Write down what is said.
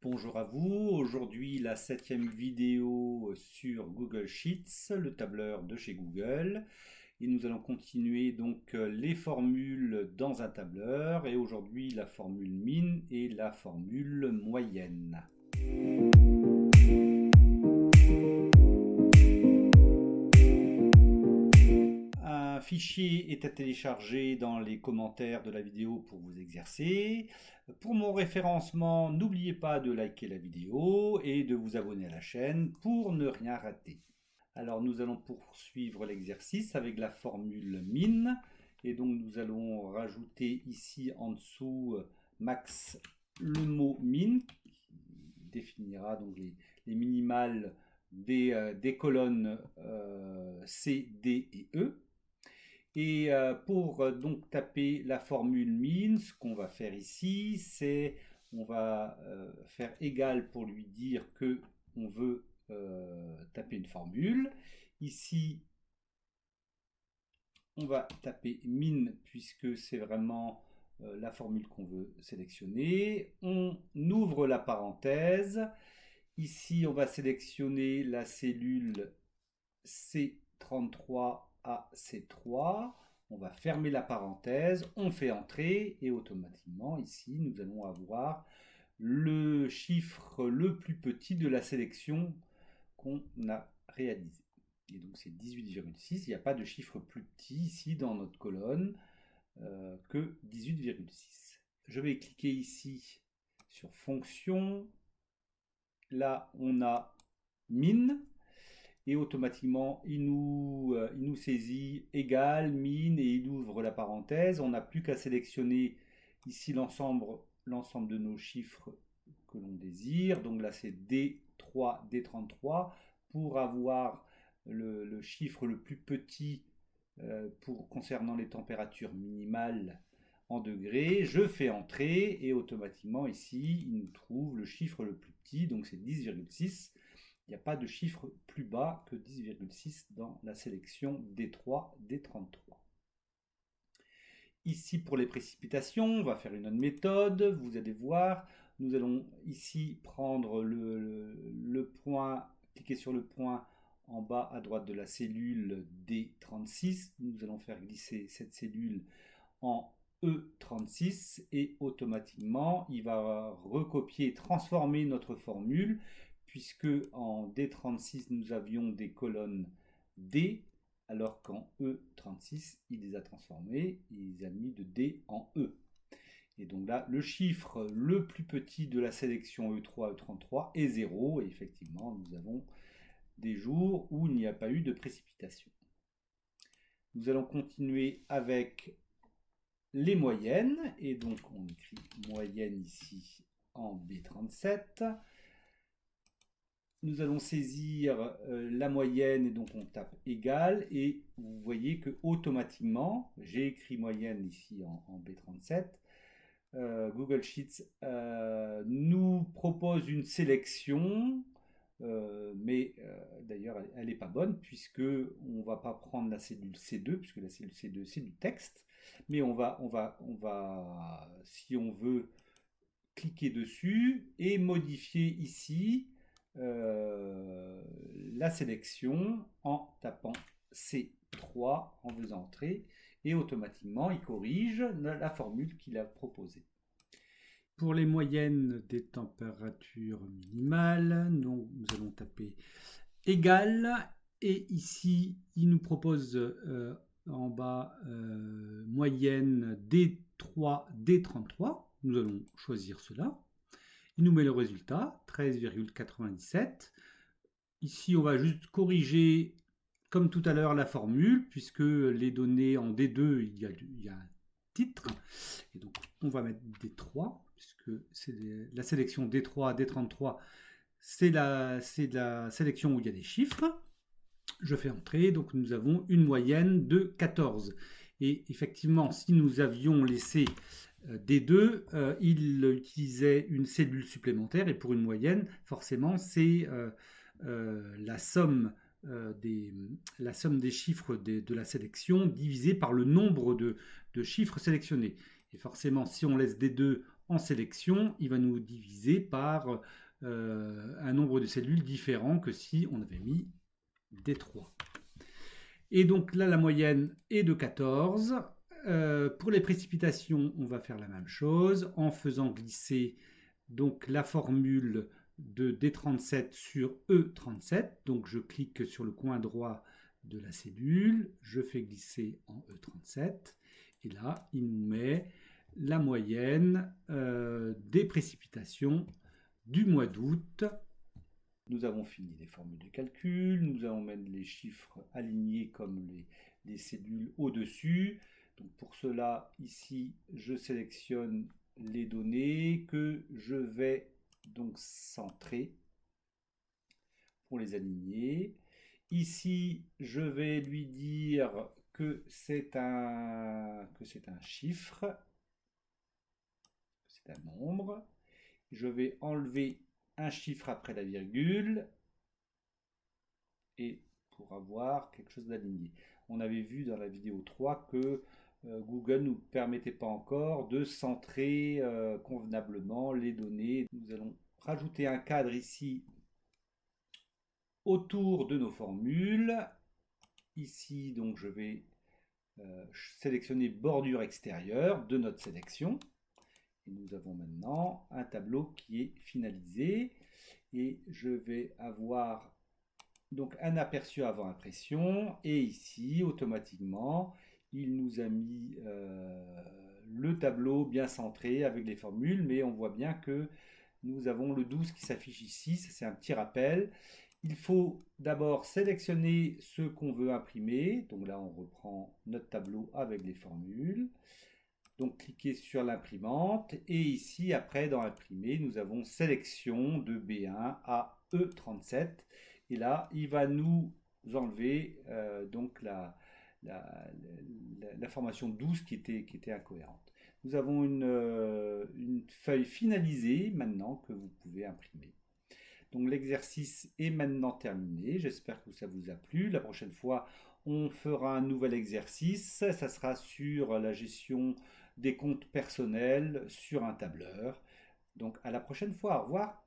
Bonjour à vous, aujourd'hui la 7e vidéo sur Google Sheets, le tableur de chez Google. Et nous allons continuer donc les formules dans un tableur et aujourd'hui la formule min et la formule moyenne. Un fichier est à télécharger dans les commentaires de la vidéo pour vous exercer. Pour mon référencement, n'oubliez pas de liker la vidéo et de vous abonner à la chaîne pour ne rien rater. Alors nous allons poursuivre l'exercice avec la formule min. Et donc nous allons rajouter ici en dessous max le mot min qui définira donc les minimales des colonnes C, D et E. Et pour donc taper la formule min, ce qu'on va faire ici, c'est on va faire égal pour lui dire que on veut taper une formule. Ici, on va taper min puisque c'est vraiment la formule qu'on veut sélectionner. On ouvre la parenthèse. Ici, on va sélectionner la cellule C33 à C3. On va fermer la parenthèse, on fait entrer et automatiquement ici nous allons avoir le chiffre le plus petit de la sélection qu'on a réalisé. Et donc c'est 18,6. Il n'y a pas de chiffre plus petit ici dans notre colonne que 18,6. Je vais cliquer ici sur fonction. Là on a min. Et automatiquement, il nous saisit égal, min, et il ouvre la parenthèse. On n'a plus qu'à sélectionner ici l'ensemble de nos chiffres que l'on désire. Donc là, c'est D3, D33, pour avoir le chiffre le plus petit concernant les températures minimales en degrés. Je fais entrer et automatiquement, ici, il nous trouve le chiffre le plus petit, donc c'est 10,6. Il n'y a pas de chiffre plus bas que 10,6 dans la sélection D3, D33. Ici, pour les précipitations, on va faire une autre méthode. Vous allez voir, nous allons ici prendre le point, cliquer sur le point en bas à droite de la cellule D36. Nous allons faire glisser cette cellule en E36 et automatiquement, il va recopier et transformer notre formule puisque en D36, nous avions des colonnes D, alors qu'en E36, il les a transformées, il les a mis de D en E. Et donc là, le chiffre le plus petit de la sélection E3, E33 est 0, et effectivement, nous avons des jours où il n'y a pas eu de précipitation. Nous allons continuer avec les moyennes, et donc on écrit moyenne ici en B37. Nous allons saisir la moyenne et donc on tape égal et vous voyez que automatiquement, j'ai écrit moyenne ici en B37, Google Sheets nous propose une sélection, mais d'ailleurs elle n'est pas bonne puisque on ne va pas prendre la cellule C2 puisque la cellule C2 c'est du texte, mais on va si on veut cliquer dessus et modifier ici la sélection en tapant C3 en faisant entrer et automatiquement il corrige la formule qu'il a proposée. Pour les moyennes des températures minimales, nous allons taper égal et ici il nous propose en bas moyenne D3, D33. Nous allons choisir cela. Il nous met le résultat, 13,97. Ici, on va juste corriger, comme tout à l'heure, la formule, puisque les données en D2, il y a un titre. Et donc, on va mettre D3, puisque c'est la sélection D3, D33, c'est la sélection où il y a des chiffres. Je fais entrer, donc nous avons une moyenne de 14. Et effectivement, si nous avions laissé D2, il utilisait une cellule supplémentaire et pour une moyenne, forcément, c'est la somme des chiffres de la sélection divisée par le nombre de chiffres sélectionnés. Et forcément, si on laisse D2 en sélection, il va nous diviser par un nombre de cellules différent que si on avait mis des 3. Et donc là, la moyenne est de 14. Pour les précipitations, on va faire la même chose en faisant glisser donc la formule de D37 sur E37. Donc je clique sur le coin droit de la cellule, je fais glisser en E37 et là il nous met la moyenne des précipitations du mois d'août. Nous avons fini les formules de calcul, nous allons mettre les chiffres alignés comme les cellules au-dessus. Donc pour cela, ici, je sélectionne les données que je vais donc centrer pour les aligner. Ici, je vais lui dire que c'est un chiffre, que c'est un nombre. Je vais enlever un chiffre après la virgule et pour avoir quelque chose d'aligné. On avait vu dans la vidéo 3 que Google ne nous permettait pas encore de centrer convenablement les données. Nous allons rajouter un cadre ici autour de nos formules. Ici, donc, je vais sélectionner bordure extérieure de notre sélection. Et nous avons maintenant un tableau qui est finalisé. Et je vais avoir donc un aperçu avant impression. Et ici, automatiquement, il nous a mis le tableau bien centré avec les formules. Mais on voit bien que nous avons le 12 qui s'affiche ici. C'est un petit rappel. Il faut d'abord sélectionner ce qu'on veut imprimer. Donc là, on reprend notre tableau avec les formules. Donc, cliquez sur l'imprimante. Et ici, après, dans imprimer, nous avons sélection de B1 à E37. Et là, il va nous enlever donc l'information 12 qui était incohérente. Nous avons une feuille finalisée maintenant que vous pouvez imprimer. Donc l'exercice est maintenant terminé. J'espère que ça vous a plu. La prochaine fois, on fera un nouvel exercice. Ça sera sur la gestion des comptes personnels sur un tableur. Donc à la prochaine fois. Au revoir.